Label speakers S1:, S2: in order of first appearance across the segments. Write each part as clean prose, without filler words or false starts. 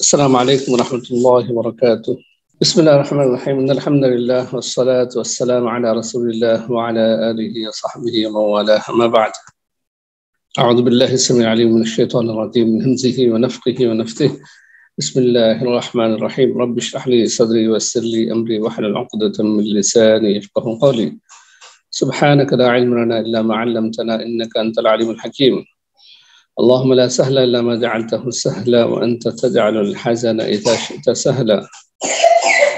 S1: السلام عليكم ورحمة الله وبركاته. بسم الله الرحمن الرحيم. إن الحمد لله والصلاة والسلام على رسول الله وعلى آله وصحبه ومن والاه. أما بعد، أعوذ بالله السميع العليم من الشيطان الرجيم من همزه ونفخه ونفثه. بسم الله الرحمن الرحيم. رب اشرح لي صدري ويسر لي أمري واحلل عقدة من لساني يفقهوا قولي. سبحانك لا علم لنا إلا ما علمتنا إنك أنت العليم الحكيم. اللهم لا سهل إلا ما جعلته سهلا وأنت تجعل الحزن إذا شئت سهلا.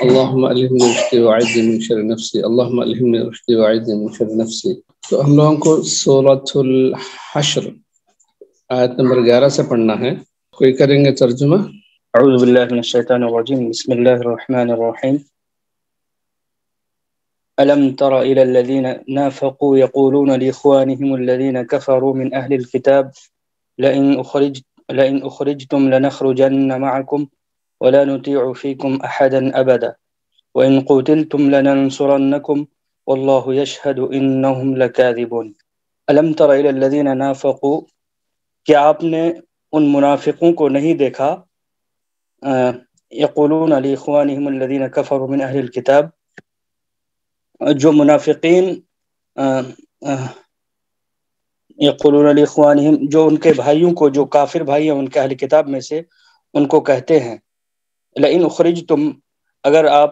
S1: اللهم ألهمني رشدي وأعذني من شر نفسي. اللهم ألهمني رشدي وأعذني من شر نفسي. تو ہم لوگوں کو سورۃ الحشر آیت نمبر 11 سے پڑھنا ہے. کوئی کریں گے ترجمہ؟
S2: اعوذ باللہ من الشیطان الرجیم. بسم اللہ الرحمن الرحیم. ألم تر إلى الذين نافقوا يقولون لإخوانهم الذين كفروا من أهل الكتاب لئن أخرجتم لنخرجن معكم ولا نطيع فيكم أحدا أبدا وإن قتلتم لننصرنكم والله يشهد إنهم لكاذبون. ألم تر إلى الذين نافقوا، کیا آپ نے ان منافقوں کو نہیں دیکھا؟ یقولون لإخوانهم الذين كفروا من أهل الكتاب، جو منافقین یقولون لإخوانهم، جو ان کے بھائیوں کو، جو کافر بھائی ہیں ان کے اہل کتاب میں سے، ان کو کہتے ہیں لئن اخرجتم، اگر آپ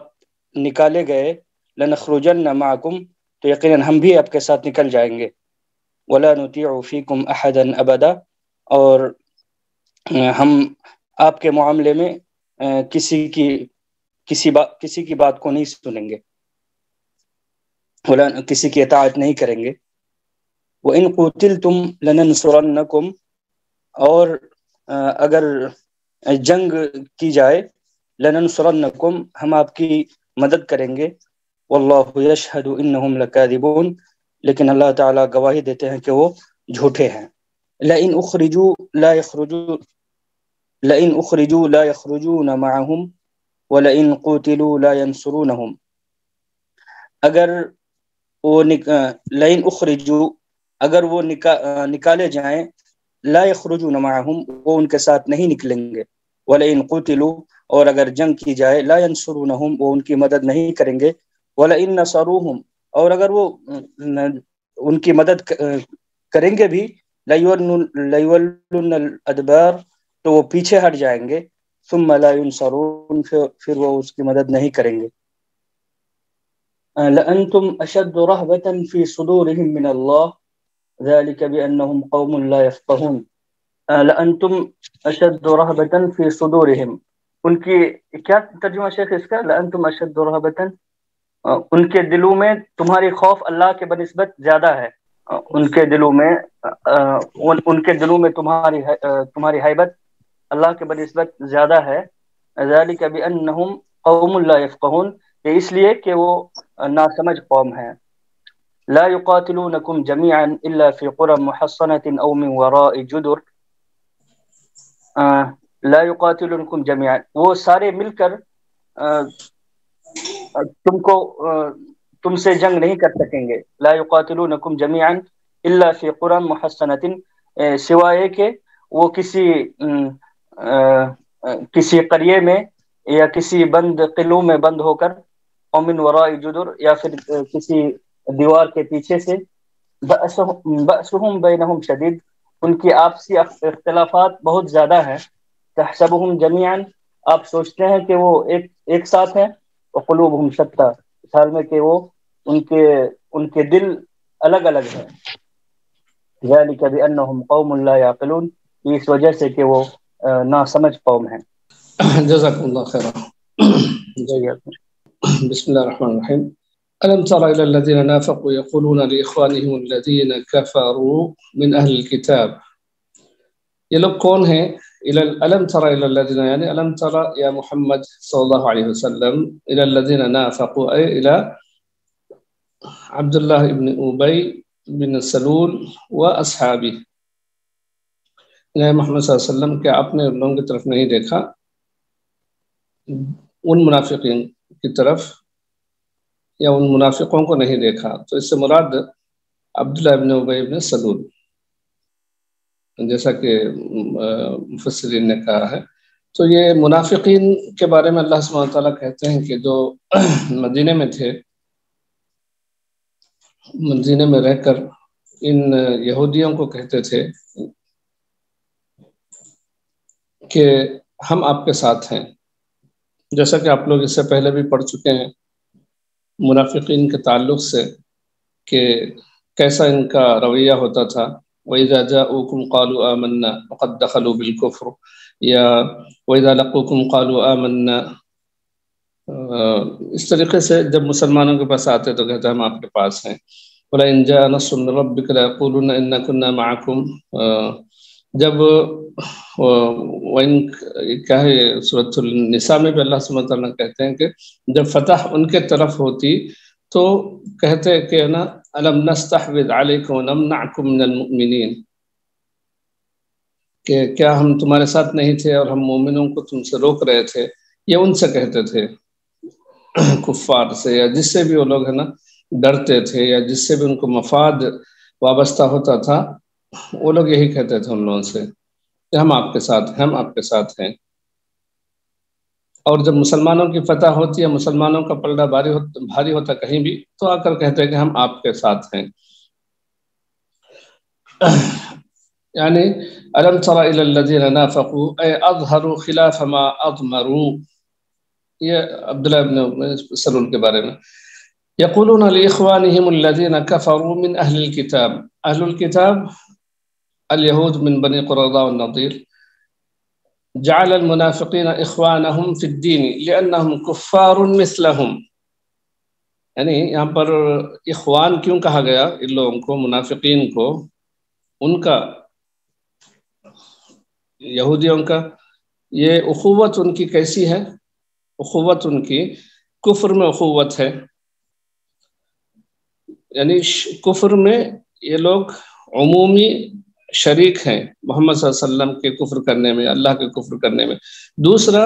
S2: نکالے گئے، لنخرجن معکم، تو یقیناً ہم بھی آپ کے ساتھ نکل جائیں گے، ولا نطیع فیکم احدا ابدا، اور ہم آپ کے معاملے میں کسی کی بات کو نہیں سنیں گے، ولا کسی کی اطاعت نہیں کریں گے. وَإِن قُتِلْتُمْ لَنَنْصُرَنَّكُمْ، اور اگر جنگ کی جائے، لَنَنْصُرَنَّكُمْ، ہم آپ کی مدد کریں گے، وَاللَّهُ يَشْهَدُ إِنَّهُمْ لَكَاذِبُونَ، لیکن اللہ تعالیٰ گواہی دیتے ہیں کہ وہ جھوٹے ہیں. لَئِنْ أُخْرِجُوا لَا يَخْرُجُونَ مَعَهُمْ وَلَئِنْ قُوتِلُوا لَا يَنْصُرُونَهُمْ، اگر وہ لئن اخرجوا، اگر وہ نکالے جائیں، لا یخرجون معہم، وہ ان کے ساتھ نہیں نکلیں گے، ولئن قتلوا، اور اگر جنگ کی جائے، لا ینصرونہم، وہ ان کی مدد نہیں کریں گے، ولئن نصروہم، اور اگر وہ ان کی مدد کریں گے بھی، لیولن الادبار، تو وہ پیچھے ہٹ جائیں گے، ثم لا ینصرون، پھر وہ اس کی مدد نہیں کریں گے. لأنتم أشد رهبة في صدورهم من الله ذلك بأنهم قوم لا يفقهون. لأنتم أشد رهبة في صدورهم، ان کی کیا ترجمہ شیخ اس کا؟ لأنتم أشد رهبة، ان کے دلوں میں تمہاری خوف اللہ کے بنسبت زیادہ ہے، ان کے دلوں میں تمہاری حیبت اللہ کے بنسبت زیادہ ہے. ذلك بأنهم قوم لا يفقهون، یہ اس لیے کہ وہ ناسمجھ قوم ہیں. لا يقاتلونكم جميعا الا في قرى محصنة او من وراء جدر. لا يقاتلونكم جميعا، وہ سارے مل کر تم سے جنگ نہیں کر سکیں گے. لا يقاتلونكم جميعا الا في قرى محصنة، سوائے کہ وہ کسی قریے میں یا کسی بند قلعوں میں بند ہو کر، او من وراء جدر، یا پھر کسی دیوار کے پیچھے سے. بأسهم بینہم شدید، ان کی آپسی اختلافات بہت زیادہ ہیں. تحسبهم جميعا، آپ سوچتے ہیں کہ وہ ایک ساتھ ہیں، وقلوبهم شتى، اس حال میں کہ وہ ان کے دل الگ الگ ہیں. ذلك بأنهم قوم لا يعقلون، اس وجہ سے کہ وہ ناسمجھ قوم ہیں.
S1: جزاکم اللہ خیرا. بسم اللہ الرحمن الرحیم. ألم تر إلى الذين نافقوا يقولون لإخوانهم الذين كفروا من أهل الكتاب. یہ لوگ کون ہیں؟ ألم تر إلى الذين، یعنی ألم تر یا محمد صلی اللہ علیہ وسلم، إلى الذين نافقوا، أي إلى عبد الله ابن أبي بن سلول وأصحابه. محمد صلی اللہ علیہ وسلم کہ آپ نے ان لوگوں کی طرف نہیں دیکھا، ان منافقین کی طرف یا ان منافقوں کو نہیں دیکھا. تو اس سے مراد عبداللہ ابن ابی ابن سلول، جیسا کہ مفسرین نے کہا ہے. تو یہ منافقین کے بارے میں اللہ سبحانہ تعالیٰ کہتے ہیں کہ جو مدینے میں تھے، مدینے میں رہ کر ان یہودیوں کو کہتے تھے کہ ہم آپ کے ساتھ ہیں. جیسا کہ آپ لوگ اس سے پہلے بھی پڑھ چکے ہیں منافقین کے تعلق سے کہ کیسا ان کا رویہ ہوتا تھا. وَإِذَا جَاءُوكُمْ قَالُوا آمَنَّا وَقَدْ دَخَلُوا بِالْكُفْرِ، یا وَإِذَا لَقُوكُمْ قَالُوا آمَنَّا. اس طریقے سے جب مسلمانوں کے پاس آتے تو کہتے ہیں ہم آپ کے پاس ہیں. وَلَئِنْ جَاءَ نَصْرٌ مِّن رَّبِّكَ لَيَقُولُنَّ إِنَّا كُنَّا مَعَكُمْ. جب کیا ہے سورۃ النساء میں بھی اللہ سبحانہ وتعالیٰ کہتے ہیں کہ جب فتح ان کے طرف ہوتی تو کہتے کہ نا أَلَمْ نَسْتَحْوِذْ عَلَيْكُمْ وَنَمْنَعْكُمْ مِنَ الْمُؤْمِنِينَ، کہ کیا ہم تمہارے ساتھ نہیں تھے اور ہم مومنوں کو تم سے روک رہے تھے. یہ ان سے کہتے تھے کفار سے، یا جس سے بھی وہ لوگ ہے نا ڈرتے تھے یا جس سے بھی ان کو مفاد وابستہ ہوتا تھا، وہ لوگ یہی کہتے تھے ان لوگوں سے کہ ہم آپ کے ساتھ ہیں، ہم آپ کے ساتھ ہیں. اور جب مسلمانوں کی فتح ہوتی ہے، مسلمانوں کا پلڑا بھاری ہوتا کہیں بھی، تو آ کر کہتے ہیں کہ ہم آپ کے ساتھ ہیں. یعنی أَلَمْ تَرَ إِلَى الَّذِينَ نَافَقُوا أَيْ أَظْهَرُوا خِلَافَ مَا أَضْمَرُوا. یہ عبداللہ ابن سلول کے بارے میں يَقُولُونَ لِإِخْوَانِهِمُ الَّذِينَ كَفَرُوا مِنْ أَهْلِ الْكِتَابِ. أهل الكتاب اليهود من بني قرظة والنضير جعل المنافقين إخوانهم في الدين لأنهم كفار مثلهم. یعنی یہاں پر اخوان کیوں کہا گیا ان لوگوں کو، منافقین کو؟ ان کا، یہودیوں کا، یہ اخوت ان کی کیسی ہے؟ اخوت ان کی کفر میں اخوت ہے. یعنی کفر میں یہ لوگ عمومی شریک ہیں محمد صلی اللہ علیہ وسلم کے کفر کرنے میں، اللہ کے کفر کرنے میں. دوسرا،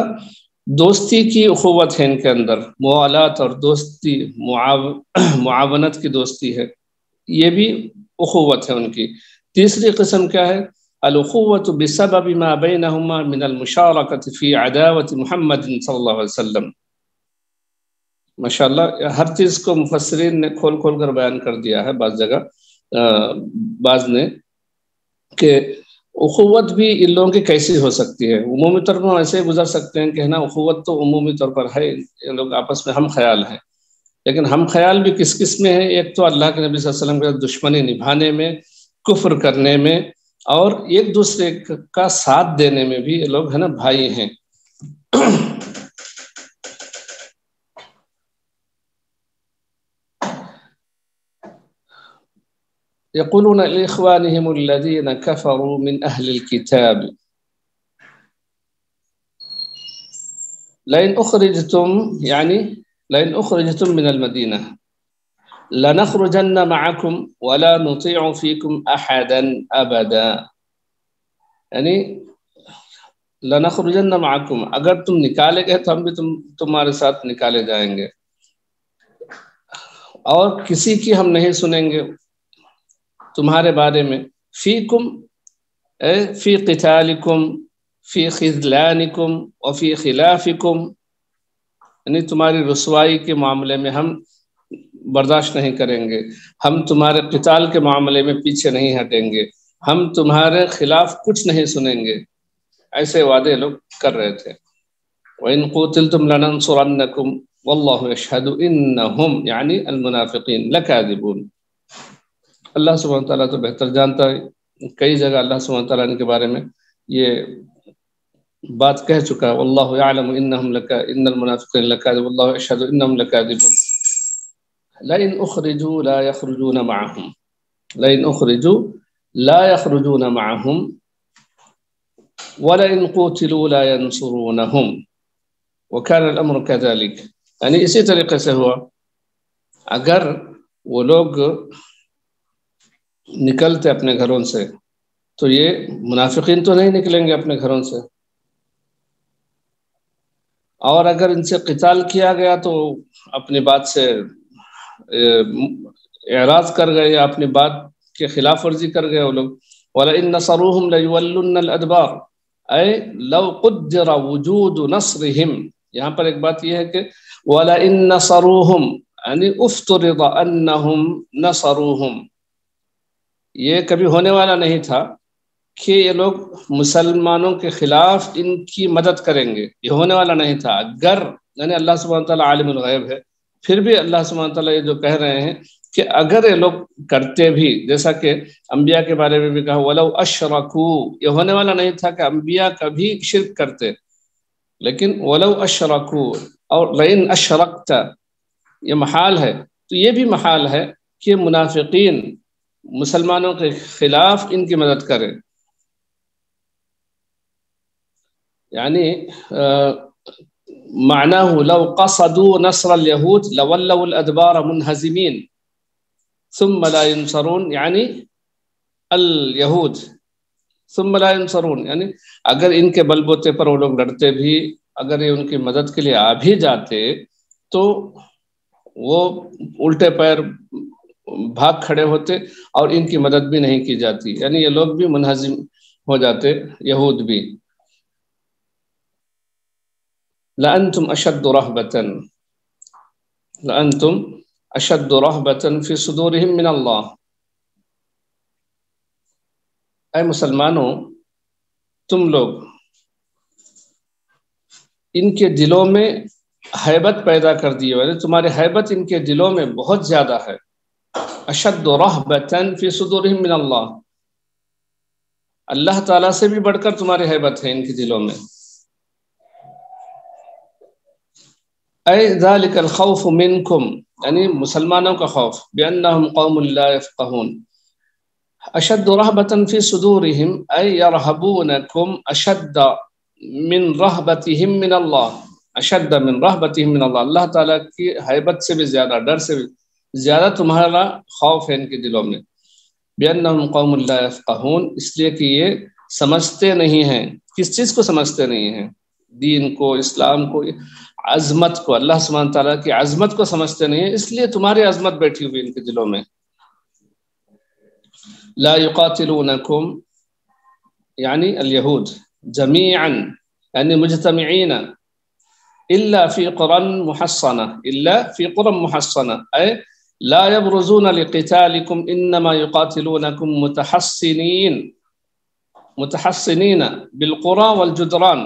S1: دوستی کی اخوت ہے ان کے اندر، موالات اور دوستی، معاونت کی دوستی ہے، یہ بھی اخوت ہے ان کی. تیسری قسم کیا ہے؟ الاخوت بسبب ما بینہما من المشارکت فی عداوت محمد صلی اللہ علیہ وسلم. ماشاءاللہ ہر چیز کو مفسرین نے کھول کھول کر بیان کر دیا ہے. بعض جگہ بعض نے کہ اخوت بھی ان لوگوں کی کیسی ہو سکتی ہے. عمومی طور پر ایسے گزر سکتے ہیں کہ نا اخوت تو عمومی طور پر ہے، ان لوگ آپس میں ہم خیال ہیں، لیکن ہم خیال بھی کس کس میں ہے؟ ایک تو اللہ کے نبی صلی اللہ علیہ وسلم کے دشمنی نبھانے میں، کفر کرنے میں، اور ایک دوسرے کا ساتھ دینے میں بھی یہ لوگ ہے نا بھائی ہیں. يقولون لإخوانهم الذين كفروا من أهل الكتاب لئن أخرجتم، يعني لئن أخرجتم من المدينة لنخرجن معكم ولا نطيع فيكم أحدا أبدا. یعنی لنخرجن معكم، اگر تم نکالے گئے تو ہم بھی تمہارے ساتھ نکالے جائیں گے، اور کسی کی ہم نہیں سنیں گے تمہارے بارے میں. فیکم اے فی قتالکم، فی خذلانکم وفی خلافکم، یعنی تمہاری رسوائی کے معاملے میں ہم برداشت نہیں کریں گے، ہم تمہارے قتال کے معاملے میں پیچھے نہیں ہٹیں گے، ہم تمہارے خلاف کچھ نہیں سنیں گے. ایسے وعدے لوگ کر رہے تھے. وَإِن قُوتِلْتُمْ لَنَنصُرَنَّكُمْ وَاللَّهُ يَشْهَدُ إِنَّهُمْ يعني المنافقین لَكَاذِبُونَ. اللہ سبحانہ تعالیٰ تو بہتر جانتا ہے. کئی جگہ اللہ سبحانہ تعالیٰ ان کے بارے میں یہ بات کہہ چکا ہے، واللہ یعلم ان المنافقین لکاذبون واللہ یشہد انہم لکاذبون. لئن اخرجوا لا یخرجون معهم، لئن اخرجوا لا یخرجون معهم ولئن قوتلوا لا ينصرونهم وكان الامر كذلك. یعنی اسی طریقے سے ہوا، اگر وہ لوگ نکلتے اپنے گھروں سے تو یہ منافقین تو نہیں نکلیں گے اپنے گھروں سے، اور اگر ان سے قتال کیا گیا تو اپنی بات سے اعراض کر گئے یا اپنی بات کے خلاف ورزی کر گئے وہ لوگ. وَلَئِن نَّصَرُوهُمْ لَيُوَلُّنَّ الْأَدْبَارَ، اے لو قدر وجود نصرہم، یہاں پر ایک بات یہ ہے کہ وَلَئِن نَصَرُوهُمْ یعنی افترض انہم نصروہم، یہ کبھی ہونے والا نہیں تھا کہ یہ لوگ مسلمانوں کے خلاف ان کی مدد کریں گے، یہ ہونے والا نہیں تھا اگر، یعنی اللہ سبحانہ وتعالیٰ عالم الغیب ہے، پھر بھی اللہ سبحانہ وتعالیٰ یہ جو کہہ رہے ہیں کہ اگر یہ لوگ کرتے بھی، جیسا کہ انبیاء کے بارے میں بھی کہا وَلَوْ أَشْرَكُوا، یہ ہونے والا نہیں تھا کہ انبیاء کبھی شرک کرتے، لیکن وَلَوْ أَشْرَكُوا اور لَئِنْ أَشْرَكْتَ یہ محال ہے، تو یہ بھی محال ہے کہ منافقین مسلمانوں کے خلاف ان کی مدد کریں. یعنی معناه لو قصدوا نصر اليهود لولوا الادبار منهزمين ثم لا ينصرون، یعنی اليهود ثم لا ينصرون، یعنی اگر ان کے بل بوتے پر وہ لوگ لڑتے بھی، اگر یہ ان کی مدد کے لیے آ بھی جاتے تو وہ الٹے پیر بھاگ کھڑے ہوتے اور ان کی مدد بھی نہیں کی جاتی، یعنی یہ لوگ بھی منہزم ہو جاتے، یہود بھی. لأنتم أشد رهبة لأنتم أشد رهبة في صدورهم من الله. اے مسلمانوں، تم لوگ ان کے دلوں میں ہیبت پیدا کر دی، یعنی تمہاری ہیبت ان کے دلوں میں بہت زیادہ ہے. اشد رهبة في صدورهم من اللہ، اللہ تعالیٰ سے بھی بڑھ کر تمہاری ہیبت ہے ان کے دلوں میں. اے ذالک الخوف منکم یعنی مسلمانوں کا خوف، بأنہم قوم لا یفقہون. اشد رہبة فی صدورہم اے یرہبونکم اشد من رہبتہم من اللہ، اشد من رہبتہم من اللہ، اللہ تعالیٰ کی ہیبت سے بھی زیادہ، ڈر سے بھی زیادہ تمہارا خوف ہے ان کے دلوں میں. بأنہم قوم لا یفقہون، اس لیے کہ یہ سمجھتے نہیں ہیں. کس چیز کو سمجھتے نہیں ہیں؟ دین کو، اسلام کو، عظمت کو، اللہ سبحانہ تعالیٰ کی عظمت کو سمجھتے نہیں ہیں، اس لیے تمہاری عظمت بیٹھی ہوئی ان کے دلوں میں. لا یقاتلونکم یعنی الیہود جمیعا یعنی مجتمعین الا فی قرى محصنہ، الا فی قرى محصنہ اے لا یبرزون لقتالکم انما یقاتلونکم متحصنین بالقرى والجدران،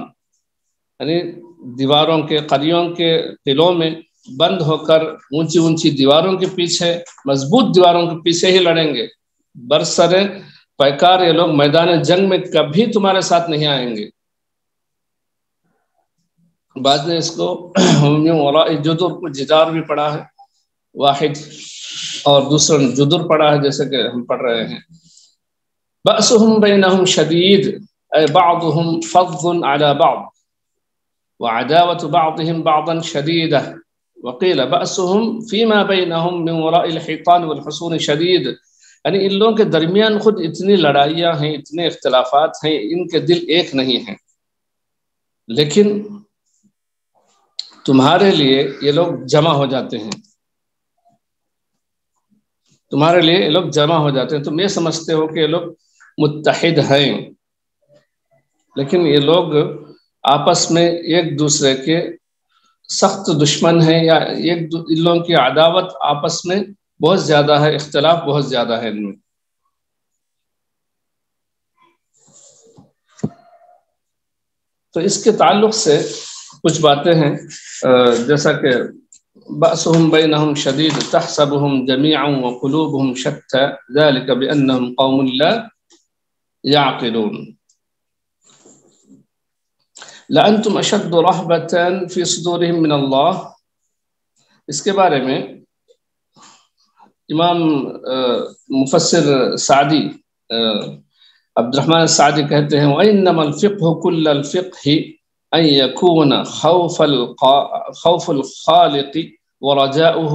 S1: یعنی دیواروں کے، قریوں کے قلعوں میں بند ہو کر اونچی اونچی دیواروں کے پیچھے، مضبوط دیواروں کے پیچھے ہی لڑیں گے. برسر پیکار یہ لوگ میدان جنگ میں کبھی تمہارے ساتھ نہیں آئیں گے. بعد نے اس کو وراء جدر کو جدار بھی پڑھا ہے واحد، اور دوسرا جدر پڑھا ہے جیسے کہ ہم پڑھ رہے ہیں. بأسهم بینہم شدید اے بعضهم فض علی بعض وعداوة بعضهم بعضا شديدة وقيل بأسهم فيما بينهم من وراء الحيطان والحصون شديد، یعنی ان لوگوں کے درمیان خود اتنی لڑائیاں ہیں، اتنے اختلافات ہیں، ان کے دل ایک نہیں ہیں، لیکن تمہارے لیے یہ لوگ جمع ہو جاتے ہیں، تمہارے لیے یہ لوگ جمع ہو جاتے ہیں. تم یہ سمجھتے ہو کہ یہ لوگ متحد ہیں، لیکن یہ لوگ آپس میں ایک دوسرے کے سخت دشمن ہیں، یا ان لوگوں کی عداوت آپس میں بہت زیادہ ہے، اختلاف بہت زیادہ ہے ان میں. تو اس کے تعلق سے کچھ باتیں ہیں، جیسا کہ بأسهم بینہم شدید تحسبهم جمیعا وقلوبهم شتى ذلك بأنہم قوم لا يعقلون. لأنتم أشد رهبة في صدورهم من اللہ، اس کے بارے میں امام مفسر سعدی عبد الرحمن السعدی کہتے ہیں وَإِنَّمَا الْفِقْهُ كُلَّ الْفِقْهِ أَن يَكُونَ خَوْفُ الْخَالِقِ وَرَجَاؤُهُ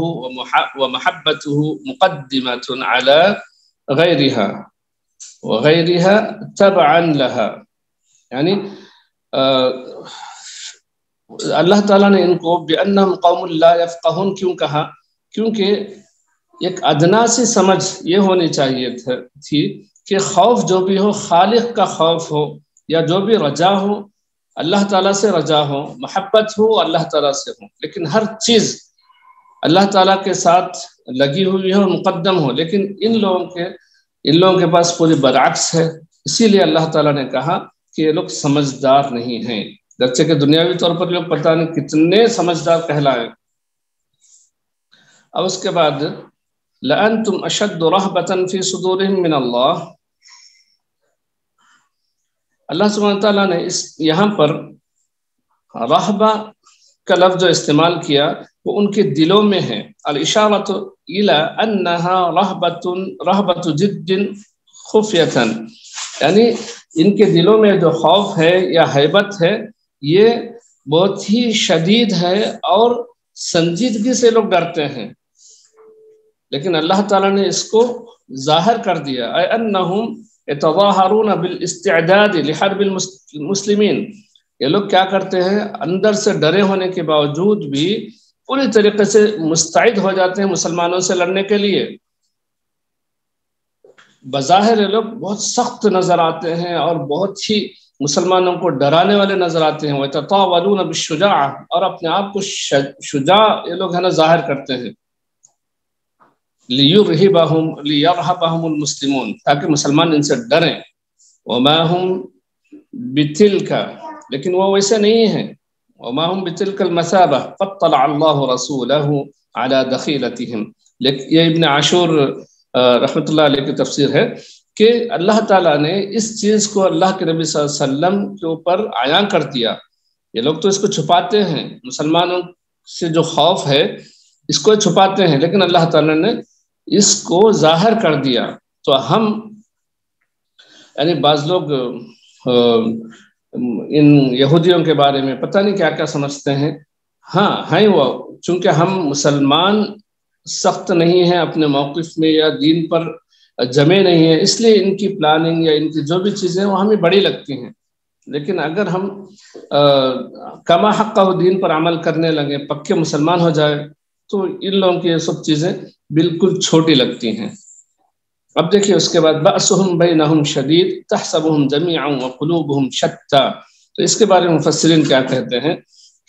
S1: وَمَحَبَّتُهُ مُقَدِّمَةٌ عَلَى غَيْرِهَا وَغَيْرِهَا تَبْعًا لَهَا. یعنی اللہ تعالیٰ نے ان کو بِأَنَّهُمْ قَوْمٌ لَا يَفْقَهُونَ کیوں کہا؟ کیونکہ ایک ادنا سی سمجھ یہ ہونی چاہیے تھی کہ خوف جو بھی ہو خالق کا خوف ہو، یا جو بھی رجا ہو اللہ تعالیٰ سے رجا ہو، محبت ہو اللہ تعالیٰ سے ہو، لیکن ہر چیز اللہ تعالیٰ کے ساتھ لگی ہوئی ہے اور مقدم ہو، لیکن ان لوگوں کے پاس پوری برعکس ہے. اسی لیے اللہ تعالیٰ نے کہا کہ یہ لوگ سمجھدار نہیں ہیں، گرچہ کہ دنیاوی طور پر لوگ پتہ نہیں کتنے سمجھدار کہلائے. اب اس کے بعد لَأَنْتُمْ أَشَدُّ رَهْبَةً فِي صُدُورِهِمْ مِنَ اللَّهِ، اللہ سبحانہ تعالیٰ نے یہاں پر رہبہ کا لفظ جو استعمال کیا وہ ان کے دلوں میں ہے. الاشارۃ الی انها رہبۃ جد خفیۃ، یعنی ان کے دلوں میں جو خوف ہے یا ہیبت ہے یہ بہت ہی شدید ہے اور سنجیدگی سے لوگ ڈرتے ہیں، لیکن اللہ تعالیٰ نے اس کو ظاہر کر دیا. اے انہم یتظاہرون بالاستعداد لحرب المسلمین، یہ لوگ کیا کرتے ہیں اندر سے ڈرے ہونے کے باوجود بھی پوری طریقے سے مستعد ہو جاتے ہیں مسلمانوں سے لڑنے کے لیے. بظاہر یہ لوگ بہت سخت نظر آتے ہیں اور بہت ہی مسلمانوں کو ڈرانے والے نظر آتے ہیں. وَيَتَطَاوَلُونَ بِالشُّجَاعَةِ، اور اپنے آپ کو شجاع یہ لوگ ہے نا ظاہر کرتے ہیں. لِيَرْهَبَهُمُ الْمُسْلِمُونَ، تاکہ مسلمان ان سے ڈریں. وَمَا هُمْ بِتِلْكَ، لیکن وہ ویسے نہیں ہیں. وَمَا هُمْ بِتِلْكَ الْمَثَابَةِ قَدْ طَلَعَ اللَّهُ رَسُولَهُ عَلَى دَخِيلَتِهِمْ. یہ ابن عاشور رحمۃ اللہ علیہ کی تفسیر ہے کہ اللہ تعالیٰ نے اس چیز کو اللہ کے نبی صلی اللہ علیہ وسلم کے اوپر عیاں کر دیا. یہ لوگ تو اس کو چھپاتے ہیں، مسلمانوں سے جو خوف ہے اس کو چھپاتے ہیں، لیکن اللہ تعالیٰ نے اس کو ظاہر کر دیا. تو ہم یعنی بعض لوگ ان یہودیوں کے بارے میں پتہ نہیں کیا کیا سمجھتے ہیں. ہاں ہیں وہ، چونکہ ہم مسلمان سخت نہیں ہیں اپنے موقف میں یا دین پر جمے نہیں ہیں، اس لیے ان کی پلاننگ یا ان کی جو بھی چیزیں وہ ہمیں بڑی لگتی ہیں. لیکن اگر ہم کما حقہ دین پر عمل کرنے لگے، پکے مسلمان ہو جائے، تو ان لوگوں کی یہ سب چیزیں بالکل چھوٹی لگتی ہیں. اب دیکھیے اس کے بعد بأسهم بینہم شدید تحسبهم جمیعا وقلوبهم شتى. تو اس کے بارے میں مفسرین کیا کہتے ہیں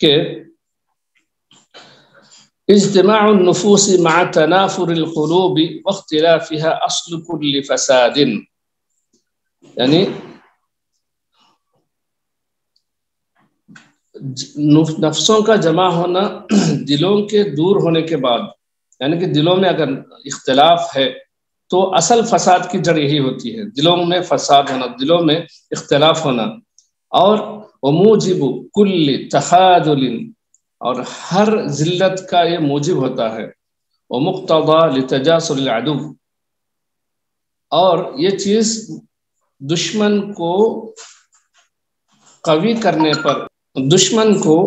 S1: کہ اجتماع النفوس مع تنافر القلوب واختلافها اصل كل فساد، یعنی نفسوں کا جمع ہونا دلوں کے دور ہونے کے بعد، یعنی کہ دلوں میں اگر اختلاف ہے تو اصل فساد کی جڑ یہی ہوتی ہے، دلوں میں فساد ہونا، دلوں میں اختلاف ہونا. اور وموجب کل تخاذل، اور ہر ذلت کا یہ موجب ہوتا ہے. ومقتضى لتجاسر العدو، اور یہ چیز دشمن کو قوی کرنے پر، دشمن کو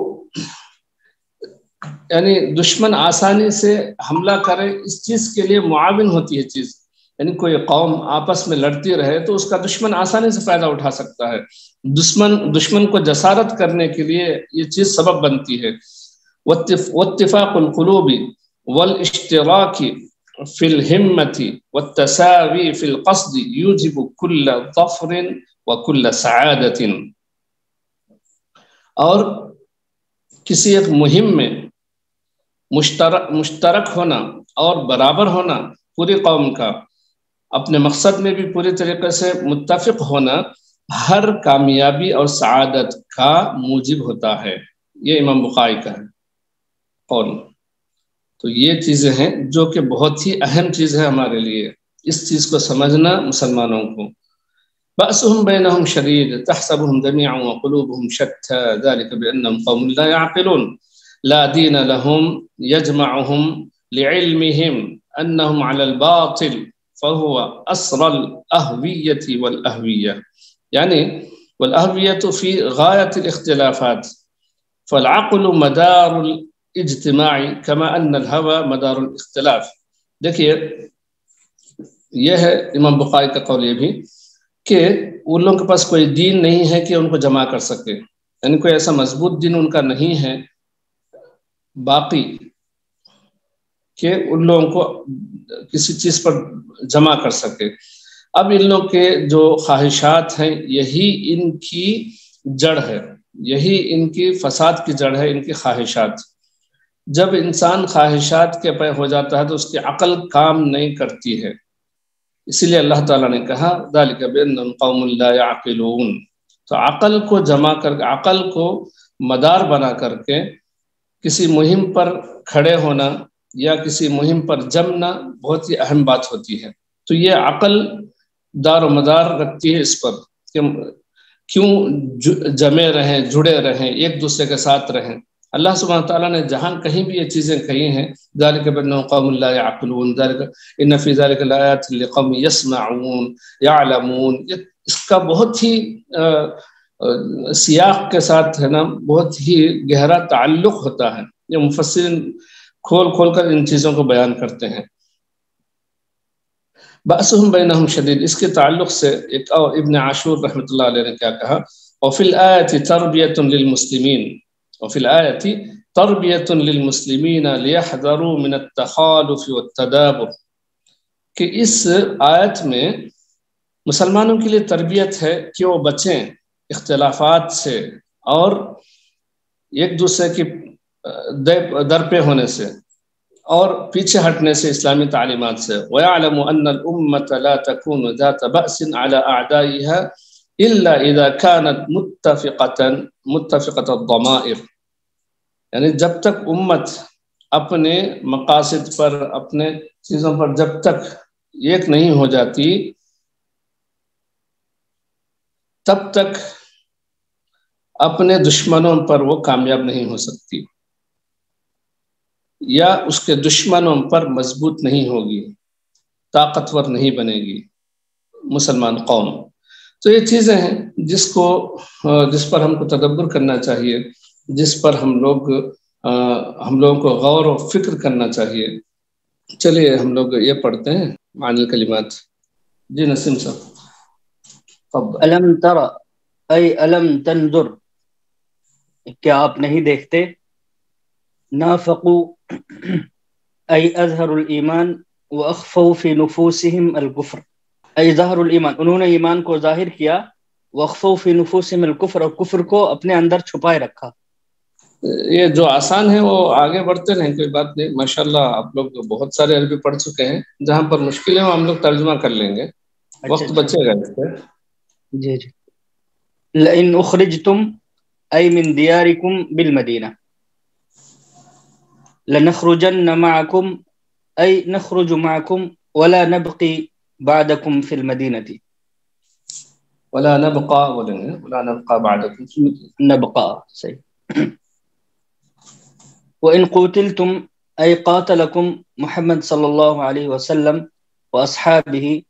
S1: یعنی دشمن آسانی سے حملہ کرے اس چیز کے لیے معاون ہوتی ہے چیز. یعنی کوئی قوم آپس میں لڑتی رہے تو اس کا دشمن آسانی سے فائدہ اٹھا سکتا ہے، دشمن کو جسارت کرنے کے لیے یہ چیز سبب بنتی ہے. واتفاق القلوب والاشتراک فی الہمت والتساوی فی القصد یوجب کل ظفر وکل سعادت. اور کسی ایک مہم میں مشترک ہونا اور برابر ہونا پوری قوم کا، اپنے مقصد میں بھی پوری طریقے سے متفق ہونا ہر کامیابی اور سعادت کا موجب ہوتا ہے. یہ امام بخاری کا ہے قول. تو یہ چیزیں ہیں جو کہ بہت ہی اہم چیز ہے ہمارے لیے، اس چیز کو سمجھنا مسلمانوں کو. بأسهم بينهم شديد تحسبهم جميعا وقلوبهم شتى ذلك بأنهم قوم لا يعقلون لا دين لهم يجمعهم لعلمهم أنهم على الباطل فهو أسر الأهوية والأهوية، يعني والأهوية في غاية الاختلافات، فالعقل مدار الاجتماع كما أن الهوى مدار الاختلاف. دیکھیے یہ ہے امام بخاری کا قول یہ بھی کہ ان لوگوں کے پاس کوئی دین نہیں ہے کہ ان کو جمع کر سکے، یعنی کوئی ایسا مضبوط دین ان کا نہیں ہے باقی کہ ان لوگوں کو کسی چیز پر جمع کر سکے. اب ان لوگ کے جو خواہشات ہیں یہی ان کی جڑ ہے، یہی ان کی فساد کی جڑ ہے، ان کی خواہشات۔ جب انسان خواہشات کے پے ہو جاتا ہے تو اس کی عقل کام نہیں کرتی ہے، اسی لیے اللہ تعالیٰ نے کہا ذالک بأنہم قوم لا یعقلون۔ تو عقل کو جمع کر کے، عقل کو مدار بنا کر کے کسی مہم پر کھڑے ہونا یا کسی مہم پر جمنا بہت ہی اہم بات ہوتی ہے۔ تو یہ عقل دار و مدار رکھتی ہے اس پر کہ کیوں جمے رہیں، جڑے رہیں، ایک دوسرے کے ساتھ رہیں۔ اللہ سبحانہ تعالیٰ نے جہاں کہیں بھی یہ چیزیں کہی ہیں، ذالک بأنہم قوم لا یعقلون، ذالک ان فی ذالک لآیات لقوم یسمعون یعلمون، اس کا بہت ہی سیاق کے ساتھ ہے نا بہت ہی گہرا تعلق ہوتا ہے۔ یہ مفسرین کھول کھول کر ان چیزوں کو بیان کرتے ہیں۔ بأسہم بینہم شدید، اس کے تعلق سے ایک ابن عاشور رحمۃ اللہ علیہ نے کیا کہا، وفی الآیۃ تربیۃ للمسلمین، وفی الآیۃ تربیۃ للمسلمین لیحذروا من التخالف والتدابر، کہ اس آیت میں مسلمانوں کے لیے تربیت ہے کہ وہ بچیں اختلافات سے اور ایک دوسرے کی درپے ہونے سے اور پیچھے ہٹنے سے اسلامی تعلیمات سے۔ وَيَعْلَمُ أَنَّ الْأُمَّةَ لَا تَكُونُ ذَاتَ بَأْسٍ عَلَى أَعْدَائِهَا إِلَّا إِذَا كَانَتْ مُتَّفِقَةَ الضَّمَائِرِ، یعنی جب تک امت اپنے مقاصد پر، اپنے چیزوں پر جب تک ایک نہیں ہو جاتی تب تک اپنے دشمنوں پر وہ کامیاب نہیں ہو سکتی، یا اس کے دشمنوں پر مضبوط نہیں ہوگی، طاقتور نہیں بنے گی مسلمان قوم۔ تو یہ چیزیں ہیں جس پر ہم کو تدبر کرنا چاہیے، جس پر ہم لوگوں کو غور و فکر کرنا چاہیے۔ چلیے ہم لوگ یہ پڑھتے ہیں معنی الکلمات۔ جی نسیم صاحب تفضل۔
S2: الم تر ای الم تنظر، کیا آپ نہیں دیکھتے؟ نافقوا ای اظہر الایمان واخفوا فی نفوسہم الکفر، ای ظہر الایمان، انہوں نے ایمان کو ظاہر کیا، واخفوا فی نفوسہم الکفر، اور کفر کو اپنے اندر چھپائے رکھا۔
S1: یہ جو آسان ہے وہ آگے بڑھتے رہیں، کوئی بات نہیں، ماشاءاللہ آپ لوگ بہت سارے عربی پڑھ چکے ہیں، جہاں پر مشکل ہے وہ ہم لوگ ترجمہ کر لیں گے، وقت بچے گا اس پہ۔
S2: جی جی۔ لئن اخرجتم ای من دیارکم بالمدینہ، لنخرجن معکم ای نخرج معکم ولا نبقی بعدکم فی المدینہ،
S1: ولا نبقى بعدكم في المدينة،
S2: نبقى صحیح۔ وَإِن قُوتِلْتُمْ أي قاتلكم محمد صلی اللہ علیہ وسلم وأصحابه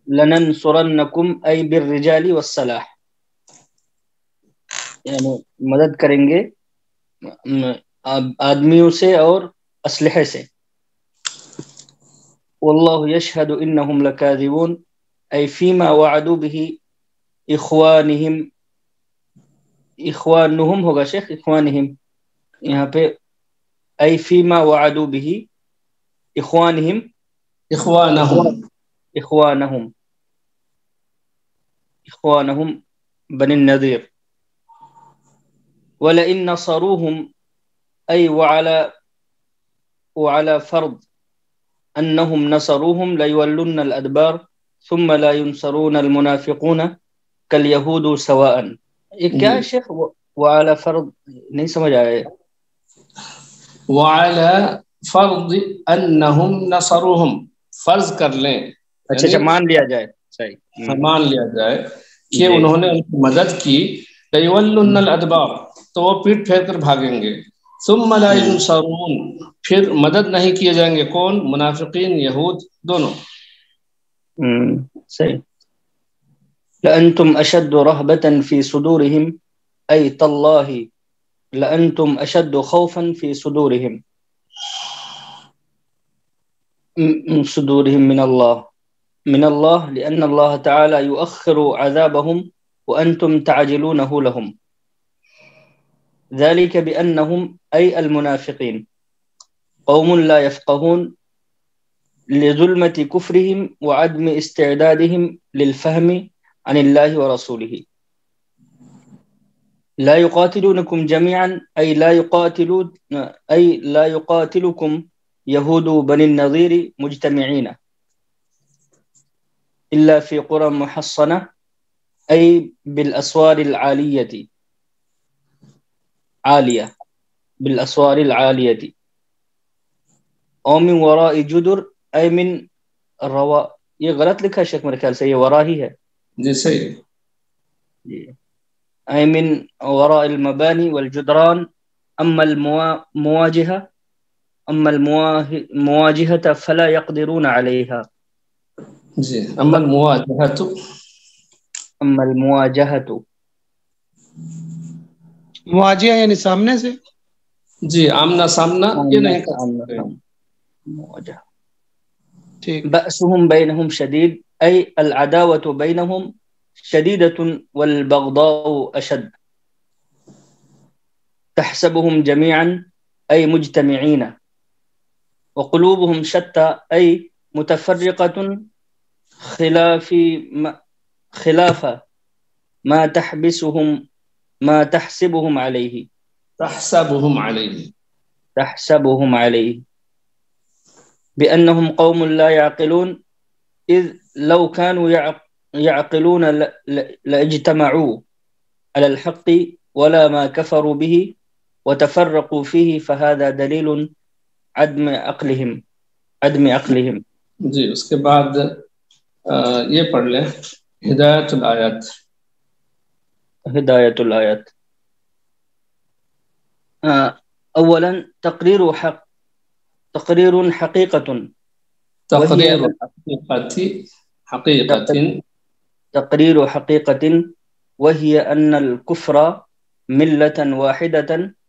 S2: لننصرنكم أي بالرجال والسلاح، یعنی مدد کریں گے آدمیوں سے اور اسلحے سے۔ واللہ یشہد انہم لکاذبون أي فيما وعدوا به اخوانہم ہوگا شیخ، اخوانہم یہاں پہ، أي فيما وعدوا به اخوانہم بنی النذیر۔ ولئن نصروهم أي وعلى فرض أنهم نصروهم ليولن الأدبار ثم لا ينصرون المنافقون كاليهود سواء۔ یہ کیا ہے شیخ؟ وعلى فرض نہیں سمجھ آیا۔
S1: وعلى فرض انہم نصروہم، فرض کر لیں،
S2: اچھا مان لیا جائے، صحیح
S1: مان لیا جائے کہ انہوں نے ان کی مدد کی، لَيُوَلُّنَّ الْأَدْبَارَ، تو وہ پیٹ پھیر کر بھاگیں گے، ثُمَّ لَا يُنصَرُونَ، پھر مدد نہیں کیے جائیں گے، کون؟ منافقین، یہود، دونوں۔
S2: صحیح۔ لَأَنْتُمْ أَشَدُّ رَهْبَةً فِي صُدُورِهِمْ أَيْ تَاللَّهِ لَأَنْتُمْ أَشَدُّ خَوْفًا فِي صُدُورِهِمْ من الله لأن الله تعالى يؤخر عذابهم وأنتم تعجلونه لهم، ذلك بأنهم أي المنافقين قوم لا يفقهون لظلمة كفرهم وعدم استعدادهم للفهم عن الله ورسوله. لا يقاتلونكم جميعا أي لا يقاتلكم يهود بني النضير مجتمعين إلا في قرى محصنة أي بالأسوار العالية بالأسوار العالية أو من وراء جدر أي من یہ غلط لکھا ہے شیخ میرے خیال سے یہ ورا ہی ہے
S1: جی صحیح
S2: أي من وراء المباني والجدران. أما المواجهة فلا يقدرون عليها.
S1: جی أما المواجهة
S3: مواجهہ یعنی سامنے سے
S1: جی آمنا سامنا یہ نہیں کر سکتے.
S2: مواجهة.
S3: ٹھیک.
S2: بأسهم بينهم شديد أي العداوة بينهم شديدة والبغضاء أشد. تحسبهم جميعا أي مجتمعين وقلوبهم شتى أي متفرقة خلاف ما تحسبهم عليه بأنهم قوم لا يعقلون إذ لو كانوا يعقلون لاجتمعوا على الحق ولا ما كفروا به وتفرقوا فيه فهذا دليل عدم عقلهم.
S1: جی اس کے بعد یہ پڑھ لیں ہدایت الآیات.
S2: اولا تقریر حقیقة وهي أن الكفر ملة واحدة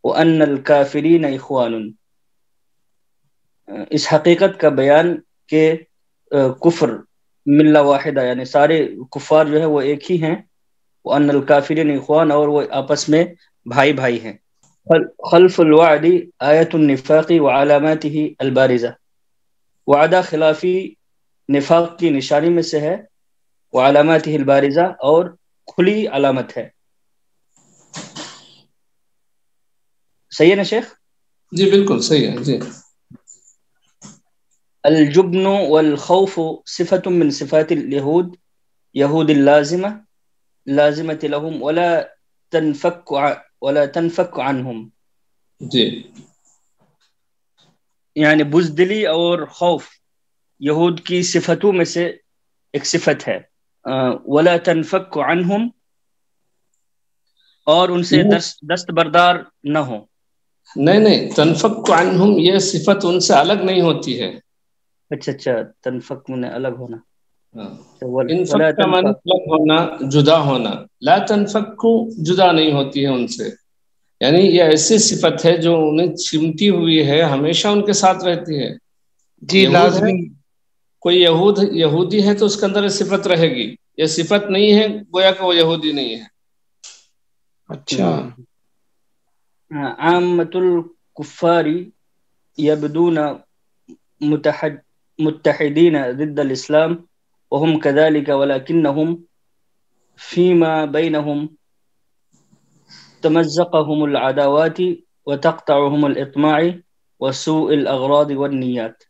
S2: وأن الكافرين إخوان. اس حقیقت کا بیان کہ کفر ملہ واحدہ یعنی سارے کفار جو ہے وہ ایک ہی ہیں. وأن الكافرين إخوان اور وہ آپس میں بھائی ہیں. خلف الوعد آیت النفاق وعلاماته البارزة. وعدہ خلافی نفاق کی نشانی میں سے ہے. وعلاماته البارزة اور کھلی علامت ہے. صحیح ہے نا شیخ؟
S1: جی بالکل صحیح ہے. جی
S2: الجبن والخوف صفة من صفات يهود اللازمة لهم ولا تنفك عنهم.
S1: جی
S2: یعنی بزدلی اور خوف یہود کی صفتوں میں سے ایک صفت ہے. ولا تنفك عنهم اور ان سے دستبردار نہ ہو.
S1: نہیں تنفک عنہم یہ صفت ان سے الگ نہیں ہوتی ہے.
S2: اچھا تنفک من الگ ہونا.
S1: انفک کا معنی الگ ہونا جدا ہونا. لا تنفک جدا نہیں ہوتی ہے ان سے یعنی یہ ایسی صفت ہے جو انہیں چمٹی ہوئی ہے ہمیشہ ان کے ساتھ رہتی ہے.
S3: جی لازمی
S1: کوئی یہودی ہے تو اس کے اندر یہ صفت رہے گی. یہ صفت نہیں ہے گویا کہ وہ یہودی نہیں ہے.
S3: اچھا.
S2: عامة الكفار يبدون متحدين ضد الإسلام وهم كذلك ولكنهم فيما بينهم تمزقهم العداوات وتقطعهم الإطماع وسوء الأغراض والنيات.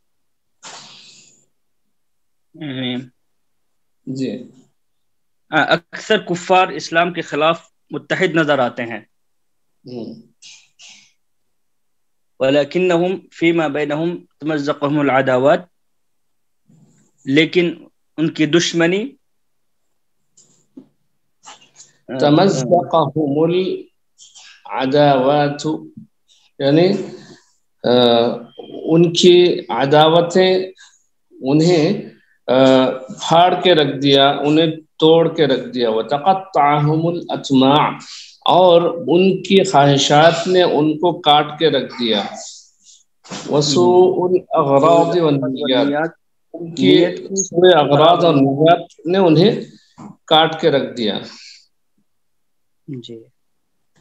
S1: جی
S2: اکثر کفار اسلام کے خلاف متحد نظر آتے ہیں. وَلَكِنَّهُمْ فِيمَا بَيْنَهُمْ تَمَزَّقَهُمُ الْعَدَاوَاتِ لیکن ان کی دشمنی
S1: تمزقهم العداوات یعنی ان کی عداوتیں انہیں پھاڑ کے رکھ دیا انہیں توڑ کے رکھ دیا. وَتَقَطَّعَهُمُ الْأَطْمَاعُ اور ان کی خواہشات نے ان کو کاٹ کے رکھ دیا. وَسُوءُ الْأَغْرَاضِ وَالنِّيَّاتِ ان کی سوء اغراض اور نیات نے انہیں کاٹ کے رکھ دیا.
S2: جی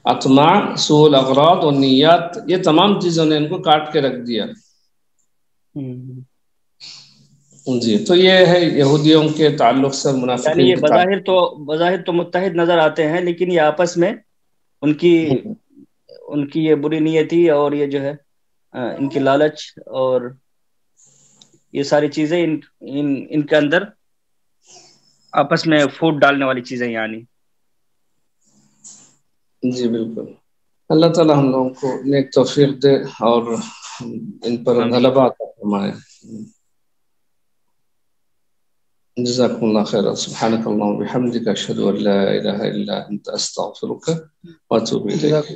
S1: اطماع، سوء الاغراض اور نیات، یہ تمام چیزوں نے ان کو کاٹ کے رکھ دیا۔ جی، تو یہ ہے یہودیوں کے تعلق سے،
S2: یعنی
S1: منافقین
S2: یہ
S1: کے تعلق
S2: بظاہر تو متحد نظر آتے ہیں، لیکن یہ آپس میں ان کی یہ بری نیتی اور یہ جو ہے ان کی لالچ اور یہ ساری چیزیں ان کے اندر آپس میں پھوٹ ڈالنے والی چیزیں یعنی۔
S1: جی بالکل، اللہ تعالی ہم لوگوں کو نیک توفیق دے اور ان پر
S2: آمین۔
S1: غلبہ عطا فرمائے۔ جزاكم الله خيرا، سبحانك اللهم وبحمدك أشهد أن لا إله إلا أنت أستغفرك وأتوب إليك۔